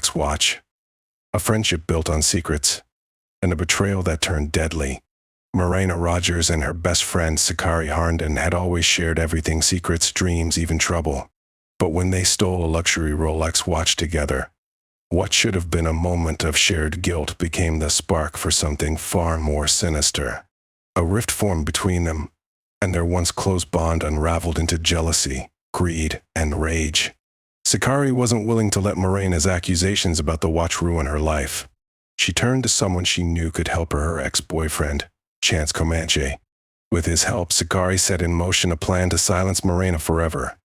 Rolex watch. A friendship built on secrets, and a betrayal that turned deadly. Marayna Rodgers and her best friend Sakari Harnden had always shared everything: secrets, dreams, even trouble. But when they stole a luxury Rolex watch together, what should have been a moment of shared guilt became the spark for something far more sinister. A rift formed between them, and their once close bond unraveled into jealousy, greed, and rage. Sakari wasn't willing to let Marayna's accusations about the watch ruin her life. She turned to someone she knew could help her ex-boyfriend, Chance Comanche. With his help, Sakari set in motion a plan to silence Marayna forever.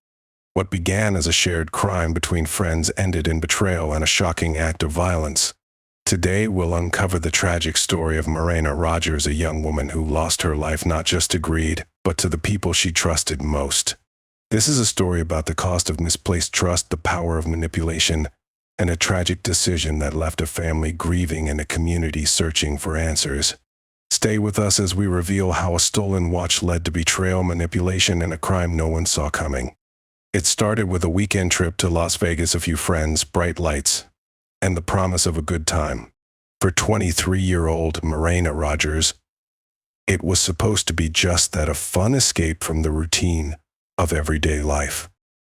What began as a shared crime between friends ended in betrayal and a shocking act of violence. Today, we'll uncover the tragic story of Marayna Rodgers, a young woman who lost her life not just to greed, but to the people she trusted most. This is a story about the cost of misplaced trust, the power of manipulation, and a tragic decision that left a family grieving and a community searching for answers. Stay with us as we reveal how a stolen watch led to betrayal, manipulation, and a crime no one saw coming. It started with a weekend trip to Las Vegas, a few friends, bright lights, and the promise of a good time. For 23-year-old Marayna Rodgers, it was supposed to be just that, a fun escape from the routine of everyday life.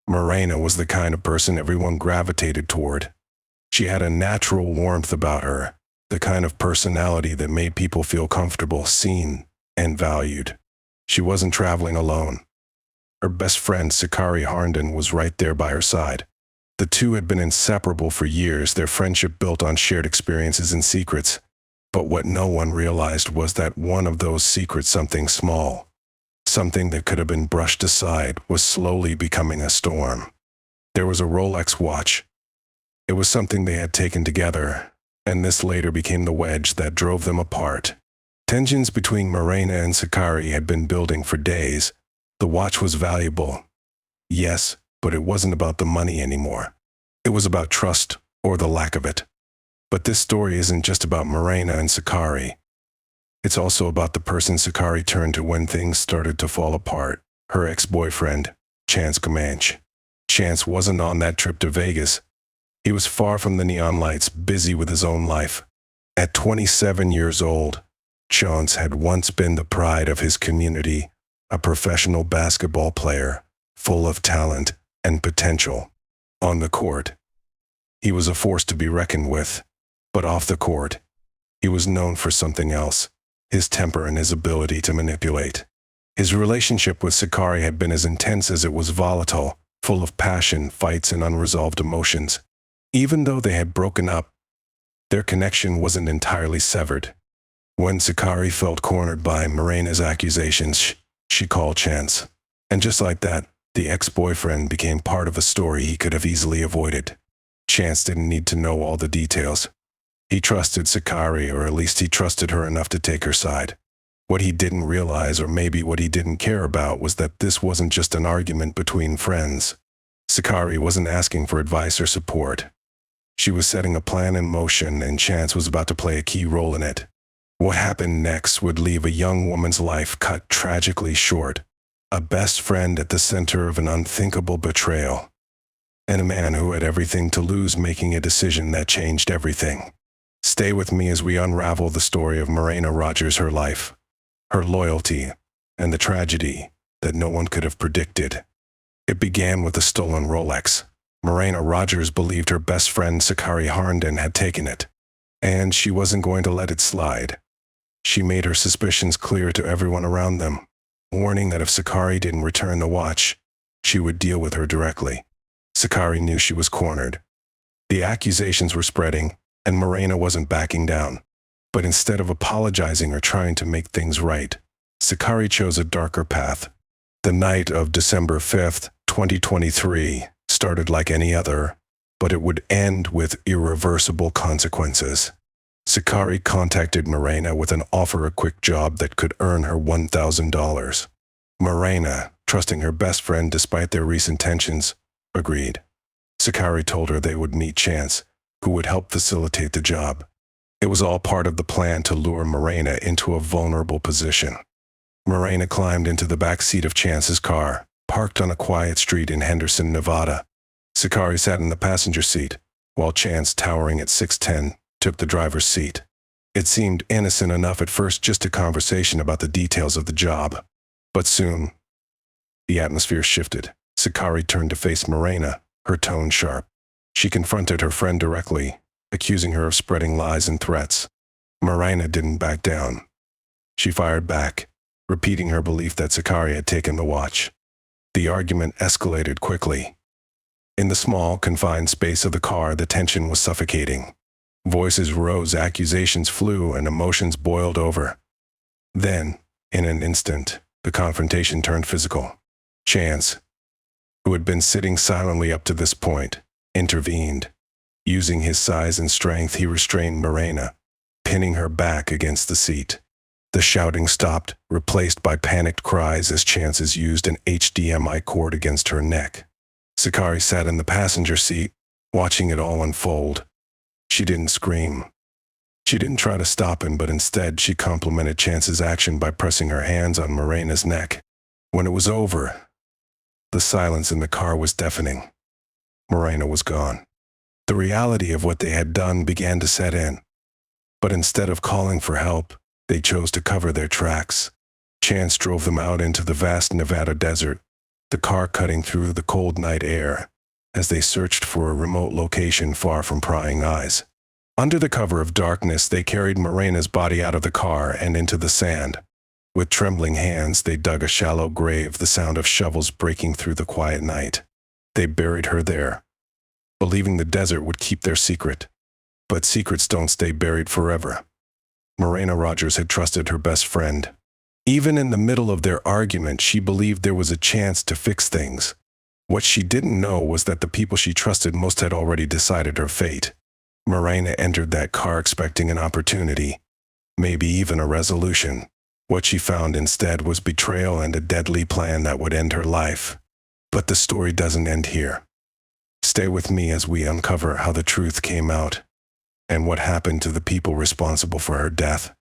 Marayna was the kind of person everyone gravitated toward. She had a natural warmth about her, the kind of personality that made people feel comfortable, seen, and valued. She wasn't traveling alone. Her best friend, Sakari Harnden, was right there by her side. The two had been inseparable for years, their friendship built on shared experiences and secrets. But what no one realized was that one of those secrets, something small, something that could have been brushed aside, was slowly becoming a storm. There was a Rolex watch. It was something they had taken together, and this later became the wedge that drove them apart. Tensions between Marayna and Sakari had been building for days. The watch was valuable, yes, but it wasn't about the money anymore. It was about trust, or the lack of it. But this story isn't just about Marayna and Sakari. It's also about the person Sakari turned to when things started to fall apart: her ex-boyfriend, Chance Comanche. Chance wasn't on that trip to Vegas. He was far from the neon lights, busy with his own life. At 27 years old, Chance had once been the pride of his community, a professional basketball player, full of talent and potential. On the court, he was a force to be reckoned with, but off the court, he was known for something else: his temper and his ability to manipulate. His relationship with Sakari had been as intense as it was volatile, full of passion, fights, and unresolved emotions. Even though they had broken up, their connection wasn't entirely severed. When Sakari felt cornered by Marayna's accusations, she called Chance. And just like that, the ex-boyfriend became part of a story he could have easily avoided. Chance didn't need to know all the details. He trusted Sakari, or at least he trusted her enough to take her side. What he didn't realize, or maybe what he didn't care about, was that this wasn't just an argument between friends. Sakari wasn't asking for advice or support. She was setting a plan in motion, and Chance was about to play a key role in it. What happened next would leave a young woman's life cut tragically short, a best friend at the center of an unthinkable betrayal, and a man who had everything to lose making a decision that changed everything. Stay with me as we unravel the story of Marayna Rodgers, her life, her loyalty, and the tragedy that no one could have predicted. It began with a stolen Rolex. Marayna Rodgers believed her best friend Sakari Harnden had taken it, and she wasn't going to let it slide. She made her suspicions clear to everyone around them, warning that if Sakari didn't return the watch, she would deal with her directly. Sakari knew she was cornered. The accusations were spreading, and Marayna wasn't backing down. But instead of apologizing or trying to make things right, Sakari chose a darker path. The night of December 5th, 2023, started like any other, but it would end with irreversible consequences. Sakari contacted Marayna with an offer, a quick job that could earn her $1,000. Marayna, trusting her best friend despite their recent tensions, agreed. Sakari told her they would meet Chance, who would help facilitate the job. It was all part of the plan to lure Marayna into a vulnerable position. Marayna climbed into the back seat of Chance's car, parked on a quiet street in Henderson, Nevada. Sakari sat in the passenger seat, while Chance, towering at 6'10", took the driver's seat. It seemed innocent enough at first, just a conversation about the details of the job. But soon, the atmosphere shifted. Sakari turned to face Marayna, her tone sharp. She confronted her friend directly, accusing her of spreading lies and threats. Marayna didn't back down. She fired back, repeating her belief that Sakari had taken the watch. The argument escalated quickly. In the small, confined space of the car, the tension was suffocating. Voices rose, accusations flew, and emotions boiled over. Then, in an instant, the confrontation turned physical. Chance, who had been sitting silently up to this point, intervened. Using his size and strength, he restrained Marayna, pinning her back against the seat. The shouting stopped, replaced by panicked cries as Chance used an HDMI cord against her neck. Sakari sat in the passenger seat, watching it all unfold. She didn't scream. She didn't try to stop him, but instead she complimented Chance's action by pressing her hands on Marayna's neck. When it was over, the silence in the car was deafening. Marayna was gone. The reality of what they had done began to set in. But instead of calling for help, they chose to cover their tracks. Chance drove them out into the vast Nevada desert, the car cutting through the cold night air as they searched for a remote location far from prying eyes. Under the cover of darkness, they carried Marayna's body out of the car and into the sand. With trembling hands, they dug a shallow grave, the sound of shovels breaking through the quiet night. They buried her there, believing the desert would keep their secret. But secrets don't stay buried forever. Marayna Rodgers had trusted her best friend. Even in the middle of their argument, she believed there was a chance to fix things. What she didn't know was that the people she trusted most had already decided her fate. Marayna entered that car expecting an opportunity, maybe even a resolution. What she found instead was betrayal and a deadly plan that would end her life. But the story doesn't end here. Stay with me as we uncover how the truth came out and what happened to the people responsible for her death.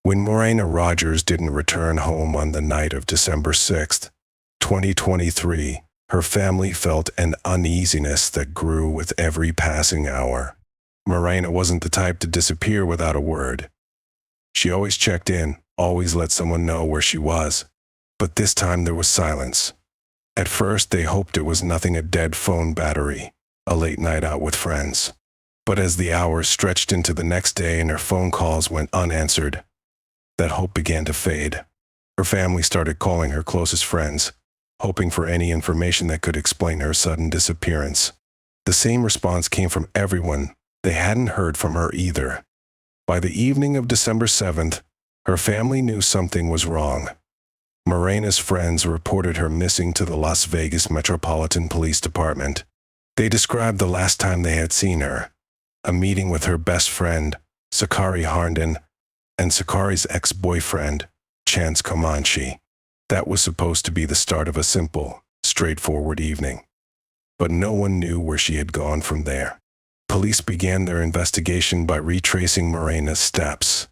When Marayna Rodgers didn't return home on the night of December 6, 2023, her family felt an uneasiness that grew with every passing hour. Marayna wasn't the type to disappear without a word. She always checked in, always let someone know where she was. But this time there was silence. At first they hoped it was nothing, a dead phone battery, a late night out with friends. But as the hours stretched into the next day and her phone calls went unanswered, that hope began to fade. Her family started calling her closest friends, hoping for any information that could explain her sudden disappearance. The same response came from everyone. They hadn't heard from her either. By the evening of December 7th, her family knew something was wrong. Marayna's friends reported her missing to the Las Vegas Metropolitan Police Department. They described the last time they had seen her, a meeting with her best friend, Sakari Harnden, and Sakari's ex-boyfriend, Chance Comanche. That was supposed to be the start of a simple, straightforward evening. But no one knew where she had gone from there. Police began their investigation by retracing Marayna's steps.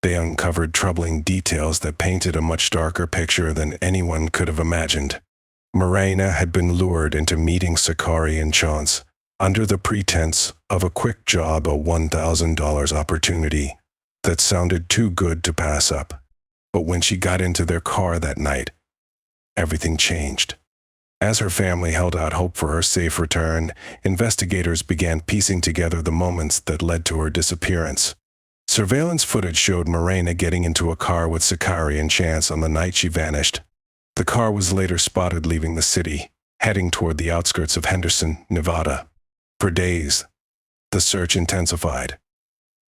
They uncovered troubling details that painted a much darker picture than anyone could have imagined. Marayna had been lured into meeting Sakari and Chance under the pretense of a quick job, a $1,000 opportunity that sounded too good to pass up. But when she got into their car that night, everything changed. As her family held out hope for her safe return, investigators began piecing together the moments that led to her disappearance. Surveillance footage showed Marayna getting into a car with Sakari and Chance on the night she vanished. The car was later spotted leaving the city, heading toward the outskirts of Henderson, Nevada. For days, the search intensified.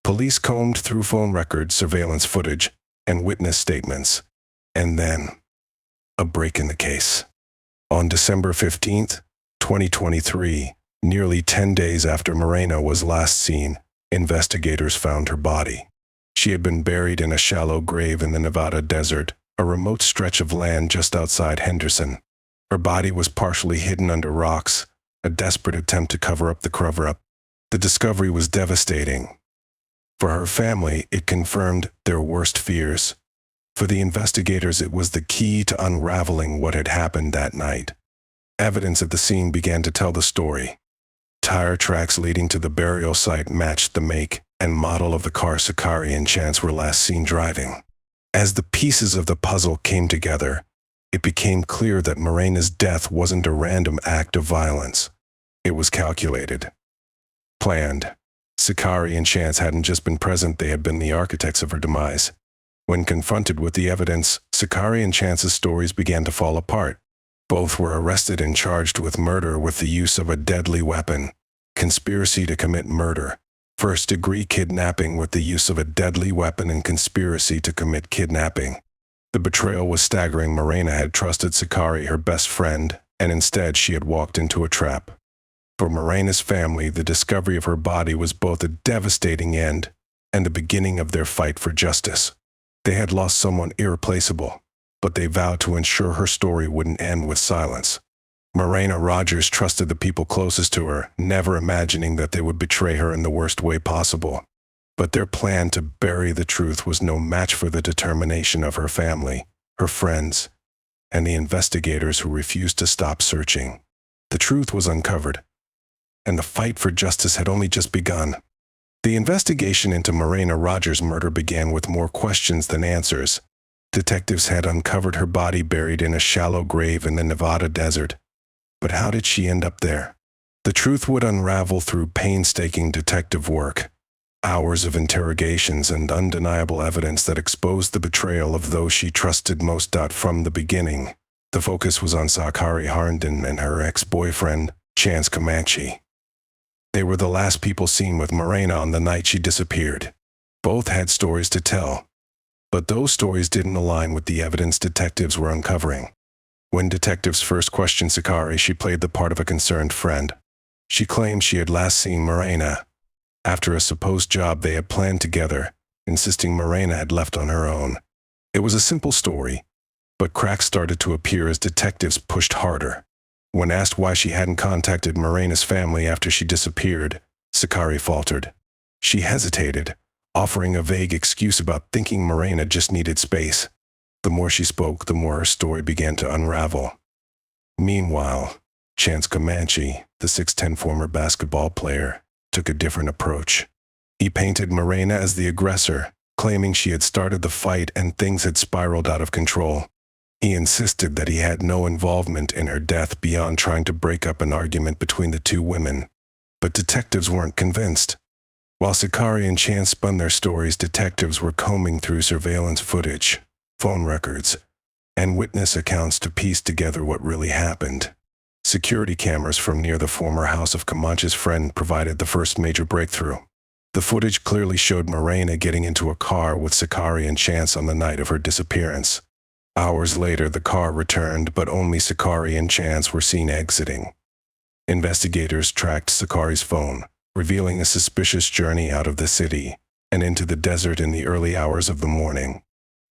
Police combed through phone records, surveillance footage, and witness statements. And then, a break in the case. On December 15, 2023, nearly 10 days after Marayna was last seen, investigators found her body. She had been buried in a shallow grave in the Nevada desert, a remote stretch of land just outside Henderson. Her body was partially hidden under rocks, a desperate attempt to cover up the cover-up. The discovery was devastating. For her family, it confirmed their worst fears. For the investigators, it was the key to unraveling what had happened that night. Evidence at the scene began to tell the story. Tire tracks leading to the burial site matched the make and model of the car Sakari and Chance were last seen driving. As the pieces of the puzzle came together, it became clear that Marayna's death wasn't a random act of violence. It was calculated, planned. Sakari and Chance hadn't just been present, they had been the architects of her demise. When confronted with the evidence, Sakari and Chance's stories began to fall apart. Both were arrested and charged with murder with the use of a deadly weapon, conspiracy to commit murder, first-degree kidnapping with the use of a deadly weapon, and conspiracy to commit kidnapping. The betrayal was staggering. Marayna had trusted Sakari, her best friend, and instead she had walked into a trap. For Marayna's family, the discovery of her body was both a devastating end and the beginning of their fight for justice. They had lost someone irreplaceable, but they vowed to ensure her story wouldn't end with silence. Marayna Rodgers trusted the people closest to her, never imagining that they would betray her in the worst way possible. But their plan to bury the truth was no match for the determination of her family, her friends, and the investigators who refused to stop searching. The truth was uncovered, and the fight for justice had only just begun. The investigation into Marayna Rodgers' murder began with more questions than answers. Detectives had uncovered her body buried in a shallow grave in the Nevada desert. But how did she end up there? The truth would unravel through painstaking detective work, hours of interrogations, and undeniable evidence that exposed the betrayal of those she trusted most. From the beginning, the focus was on Sakari Harnden and her ex-boyfriend, Chance Comanche. They were the last people seen with Marayna on the night she disappeared. Both had stories to tell, but those stories didn't align with the evidence detectives were uncovering. When detectives first questioned Sakari, she played the part of a concerned friend. She claimed she had last seen Marayna after a supposed job they had planned together, insisting Marayna had left on her own. It was a simple story, but cracks started to appear as detectives pushed harder. When asked why she hadn't contacted Marayna's family after she disappeared, Sakari faltered. She hesitated, offering a vague excuse about thinking Marayna just needed space. The more she spoke, the more her story began to unravel. Meanwhile, Chance Comanche, the 6'10" former basketball player, took a different approach. He painted Marayna as the aggressor, claiming she had started the fight and things had spiraled out of control. He insisted that he had no involvement in her death beyond trying to break up an argument between the two women. But detectives weren't convinced. While Sakari and Chance spun their stories, detectives were combing through surveillance footage, phone records, and witness accounts to piece together what really happened. Security cameras from near the former house of Comanche's friend provided the first major breakthrough. The footage clearly showed Marayna getting into a car with Sakari and Chance on the night of her disappearance. Hours later, the car returned, but only Sakari and Chance were seen exiting. Investigators tracked Sakari's phone, revealing a suspicious journey out of the city and into the desert in the early hours of the morning.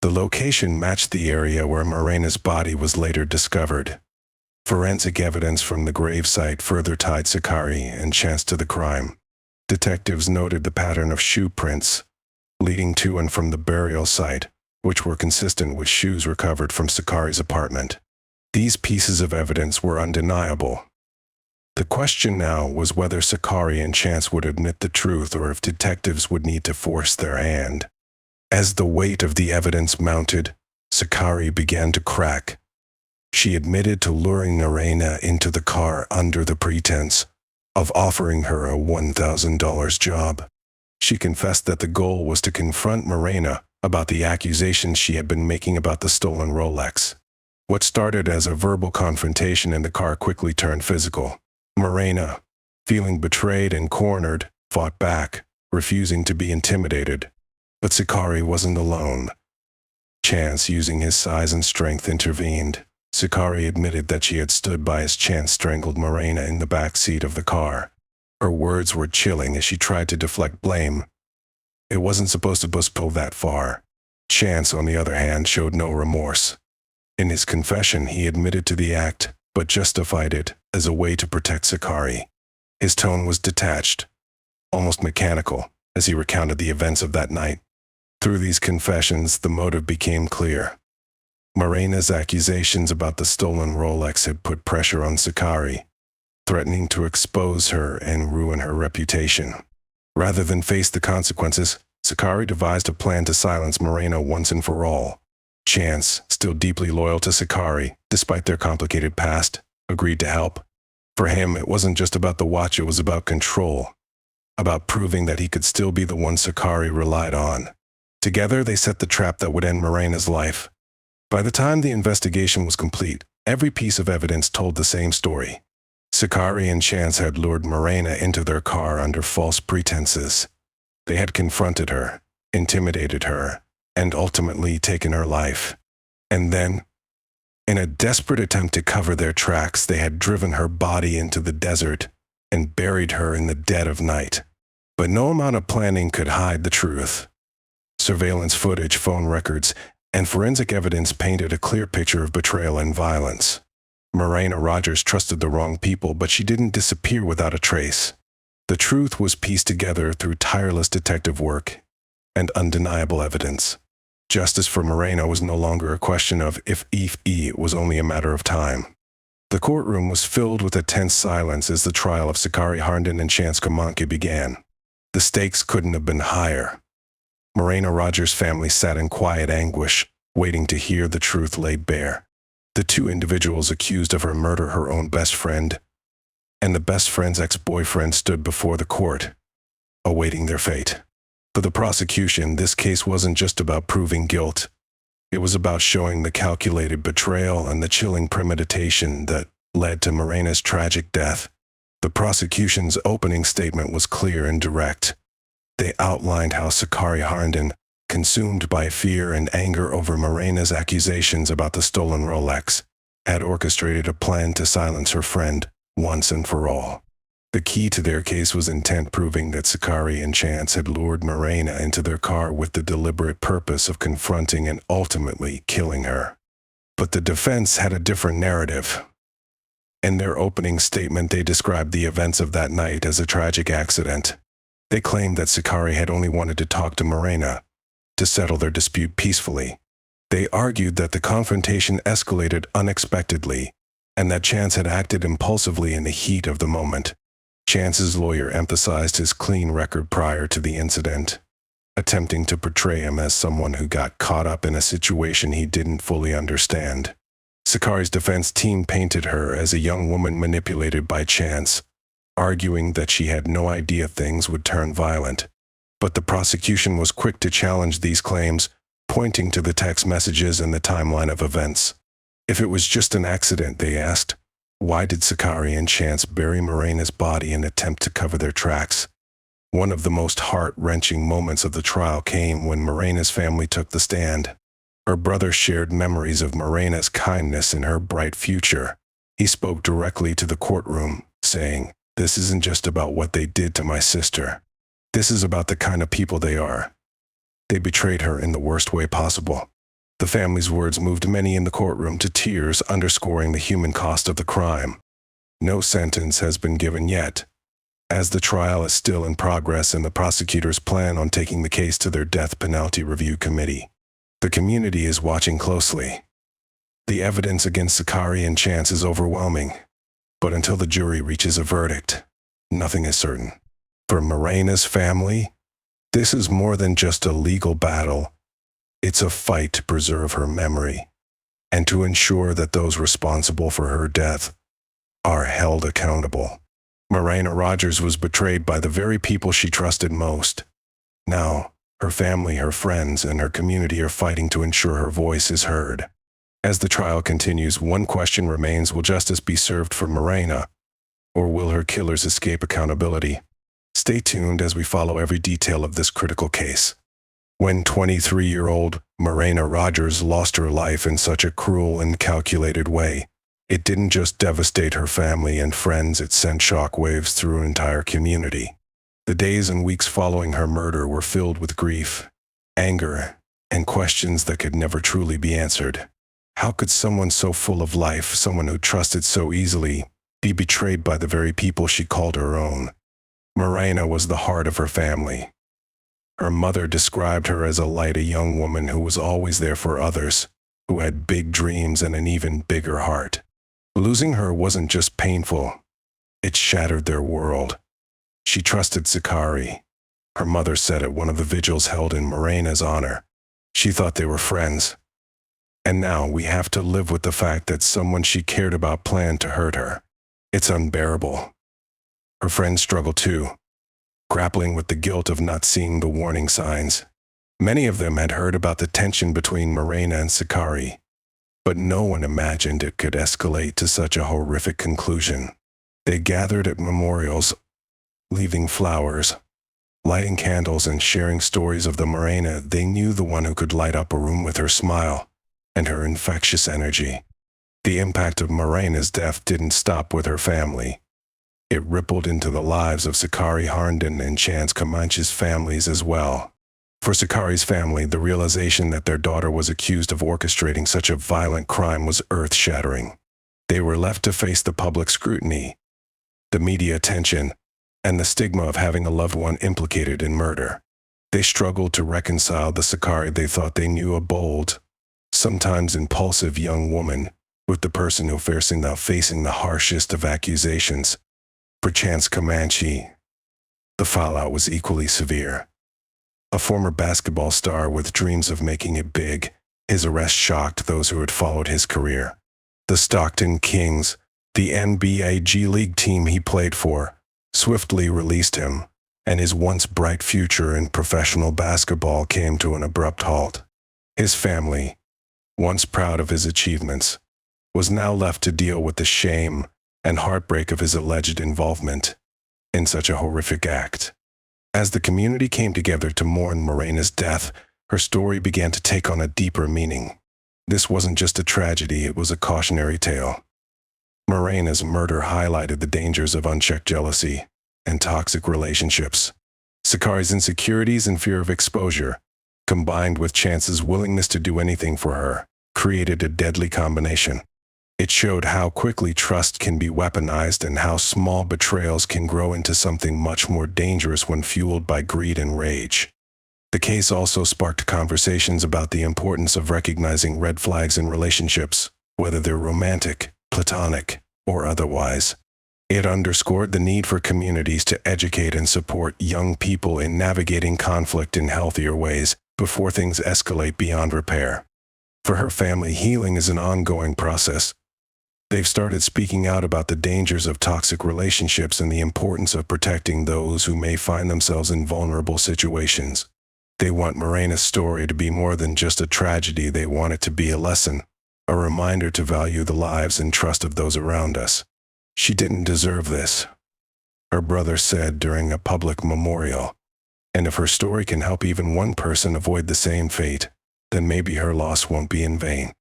The location matched the area where Marayna's body was later discovered. Forensic evidence from the gravesite further tied Sakari and Chance to the crime. Detectives noted the pattern of shoe prints leading to and from the burial site, which were consistent with shoes recovered from Sakari's apartment. These pieces of evidence were undeniable. The question now was whether Sakari and Chance would admit the truth or if detectives would need to force their hand. As the weight of the evidence mounted, Sakari began to crack. She admitted to luring Marayna into the car under the pretense of offering her a $1,000 job. She confessed that the goal was to confront Marayna about the accusations she had been making about the stolen Rolex. What started as a verbal confrontation in the car quickly turned physical. Marayna, feeling betrayed and cornered, fought back, refusing to be intimidated. But Sakari wasn't alone. Chance, using his size and strength, intervened. Sakari admitted that she had stood by as Chance strangled Marayna in the back seat of the car. Her words were chilling as she tried to deflect blame. It wasn't supposed to go that far. Chance, on the other hand, showed no remorse. In his confession, he admitted to the act, but justified it as a way to protect Sakari. His tone was detached, almost mechanical, as he recounted the events of that night. Through these confessions, the motive became clear. Marayna's accusations about the stolen Rolex had put pressure on Sakari. threatening to expose her and ruin her reputation. Rather than face the consequences, Sakari devised a plan to silence Marayna once and for all. Chance, still deeply loyal to Sakari, despite their complicated past, agreed to help. For him, it wasn't just about the watch, it was about control, about proving that he could still be the one Sakari relied on. Together, they set the trap that would end Marayna's life. By the time the investigation was complete, every piece of evidence told the same story. Sakari and Chance had lured Marayna into their car under false pretenses. They had confronted her, intimidated her, and ultimately taken her life. And then, in a desperate attempt to cover their tracks, they had driven her body into the desert and buried her in the dead of night. But no amount of planning could hide the truth. Surveillance footage, phone records, and forensic evidence painted a clear picture of betrayal and violence. Marayna Rodgers trusted the wrong people, but she didn't disappear without a trace. The truth was pieced together through tireless detective work and undeniable evidence. Justice for Marayna was no longer a question of if, it was only a matter of time. The courtroom was filled with a tense silence as the trial of Sakari Harnden and Chance Comanche began. The stakes couldn't have been higher. Marayna Rodgers' family sat in quiet anguish, waiting to hear the truth laid bare. The two individuals accused of her murder, her own best friend, and the best friend's ex-boyfriend, stood before the court, awaiting their fate. For the prosecution, this case wasn't just about proving guilt. It was about showing the calculated betrayal and the chilling premeditation that led to Marayna's tragic death. The prosecution's opening statement was clear and direct. They outlined how Sakari Harnden, consumed by fear and anger over Marayna's accusations about the stolen Rolex, had orchestrated a plan to silence her friend once and for all. The key to their case was intent, proving that Sakari and Chance had lured Marayna into their car with the deliberate purpose of confronting and ultimately killing her. But the defense had a different narrative. In their opening statement, they described the events of that night as a tragic accident. They claimed that Sakari had only wanted to talk to Marayna, to settle their dispute peacefully. They argued that the confrontation escalated unexpectedly, and that Chance had acted impulsively in the heat of the moment. Chance's lawyer emphasized his clean record prior to the incident, attempting to portray him as someone who got caught up in a situation he didn't fully understand. Sakari's defense team painted her as a young woman manipulated by Chance, arguing that she had no idea things would turn violent. But the prosecution was quick to challenge these claims, pointing to the text messages and the timeline of events. If it was just an accident, they asked, why did Sakari and Chance bury Marayna's body in an attempt to cover their tracks? One of the most heart-wrenching moments of the trial came when Marayna's family took the stand. Her brother shared memories of Marayna's kindness and her bright future. He spoke directly to the courtroom, saying, "This isn't just about what they did to my sister. This is about the kind of people they are. They betrayed her in the worst way possible." The family's words moved many in the courtroom to tears, underscoring the human cost of the crime. No sentence has been given yet, as the trial is still in progress and the prosecutors plan on taking the case to their death penalty review committee. The community is watching closely. The evidence against Sakari and Chance is overwhelming, but until the jury reaches a verdict, nothing is certain. For Marayna's family, this is more than just a legal battle. It's a fight to preserve her memory and to ensure that those responsible for her death are held accountable. Marayna Rodgers was betrayed by the very people she trusted most. Now, her family, her friends, and her community are fighting to ensure her voice is heard. As the trial continues, one question remains: will justice be served for Marayna, or will her killers escape accountability? Stay tuned as we follow every detail of this critical case. When 23-year-old Marayna Rodgers lost her life in such a cruel and calculated way, it didn't just devastate her family and friends, it sent shockwaves through an entire community. The days and weeks following her murder were filled with grief, anger, and questions that could never truly be answered. How could someone so full of life, someone who trusted so easily, be betrayed by the very people she called her own? Marayna was the heart of her family. Her mother described her as a light, a young woman who was always there for others, who had big dreams and an even bigger heart. Losing her wasn't just painful. It shattered their world. She trusted Sakari. Her mother said at one of the vigils held in Marayna's honor. She thought they were friends. And now we have to live with the fact that someone she cared about planned to hurt her. It's unbearable. Her friends struggle too, grappling with the guilt of not seeing the warning signs. Many of them had heard about the tension between Marayna and Sakari, but no one imagined it could escalate to such a horrific conclusion. They gathered at memorials, leaving flowers, lighting candles and sharing stories of the Marayna they knew, the one who could light up a room with her smile and her infectious energy. The impact of Marayna's death didn't stop with her family. It rippled into the lives of Sakari Harnden and Chance Comanche's families as well. For Sakari's family, the realization that their daughter was accused of orchestrating such a violent crime was earth-shattering. They were left to face the public scrutiny, the media attention, and the stigma of having a loved one implicated in murder. They struggled to reconcile the Sakari they thought they knew, a bold, sometimes impulsive young woman, with the person who facing the harshest of accusations. For Chance Comanche, the fallout was equally severe. A former basketball star with dreams of making it big, his arrest shocked those who had followed his career. The Stockton Kings, the NBA G League team he played for, swiftly released him, and his once bright future in professional basketball came to an abrupt halt. His family, once proud of his achievements, was now left to deal with the shame and heartbreak of his alleged involvement in such a horrific act. As the community came together to mourn Marayna's death, her story began to take on a deeper meaning. This wasn't just a tragedy, it was a cautionary tale. Marayna's murder highlighted the dangers of unchecked jealousy and toxic relationships. Sakari's insecurities and fear of exposure, combined with Chance's willingness to do anything for her, created a deadly combination. It showed how quickly trust can be weaponized and how small betrayals can grow into something much more dangerous when fueled by greed and rage. The case also sparked conversations about the importance of recognizing red flags in relationships, whether they're romantic, platonic, or otherwise. It underscored the need for communities to educate and support young people in navigating conflict in healthier ways before things escalate beyond repair. For her family, healing is an ongoing process. They've started speaking out about the dangers of toxic relationships and the importance of protecting those who may find themselves in vulnerable situations. They want Marayna's story to be more than just a tragedy. They want it to be a lesson, a reminder to value the lives and trust of those around us. She didn't deserve this, her brother said during a public memorial. And if her story can help even one person avoid the same fate, then maybe her loss won't be in vain.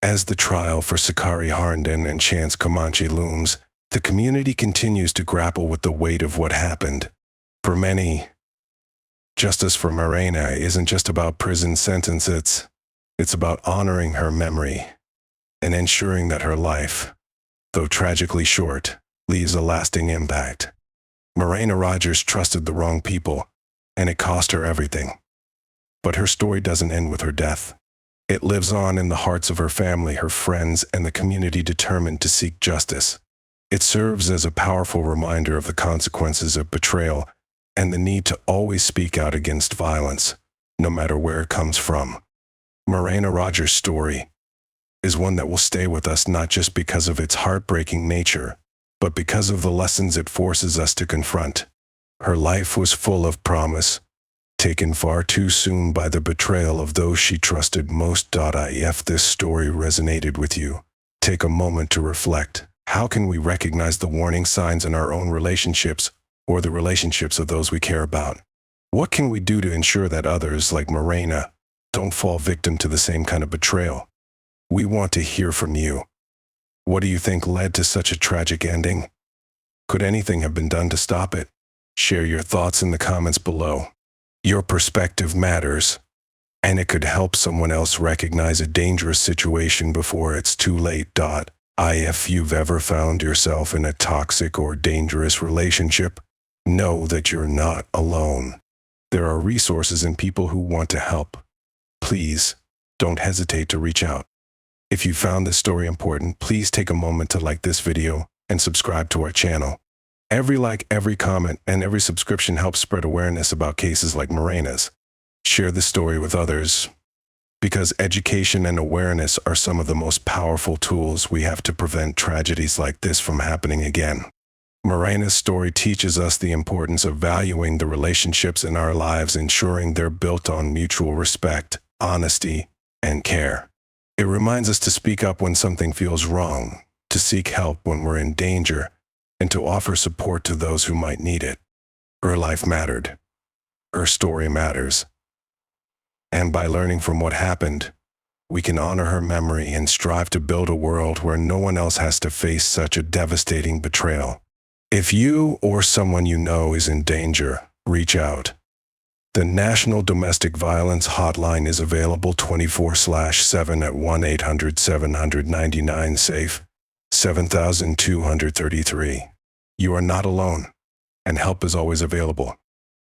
As the trial for Sakari Harnden and Chance Comanche looms, the community continues to grapple with the weight of what happened. For many, justice for Marayna isn't just about prison sentences, it's about honoring her memory and ensuring that her life, though tragically short, leaves a lasting impact. Marayna Rodgers trusted the wrong people, and it cost her everything. But her story doesn't end with her death. It lives on in the hearts of her family, her friends, and the community determined to seek justice. It serves as a powerful reminder of the consequences of betrayal and the need to always speak out against violence, no matter where it comes from. Marayna Rodgers' story is one that will stay with us not just because of its heartbreaking nature, but because of the lessons it forces us to confront. Her life was full of promise, taken far too soon by the betrayal of those she trusted most. If this story resonated with you, take a moment to reflect. How can we recognize the warning signs in our own relationships or the relationships of those we care about? What can we do to ensure that others, like Marayna, don't fall victim to the same kind of betrayal? We want to hear from you. What do you think led to such a tragic ending? Could anything have been done to stop it? Share your thoughts in the comments below. Your perspective matters, and it could help someone else recognize a dangerous situation before it's too late. If you've ever found yourself in a toxic or dangerous relationship, know that you're not alone. There are resources and people who want to help. Please, don't hesitate to reach out. If you found this story important, please take a moment to like this video and subscribe to our channel. Every like, every comment, and every subscription helps spread awareness about cases like Marayna's. Share the story with others, because education and awareness are some of the most powerful tools we have to prevent tragedies like this from happening again. Marayna's story teaches us the importance of valuing the relationships in our lives, ensuring they're built on mutual respect, honesty, and care. It reminds us to speak up when something feels wrong, to seek help when we're in danger, and to offer support to those who might need it. Her life mattered. Her story matters. And by learning from what happened, we can honor her memory and strive to build a world where no one else has to face such a devastating betrayal. If you or someone you know is in danger, reach out. The National Domestic Violence Hotline is available 24/7 at 1-800-799-SAFE, 7233. You are not alone, and help is always available.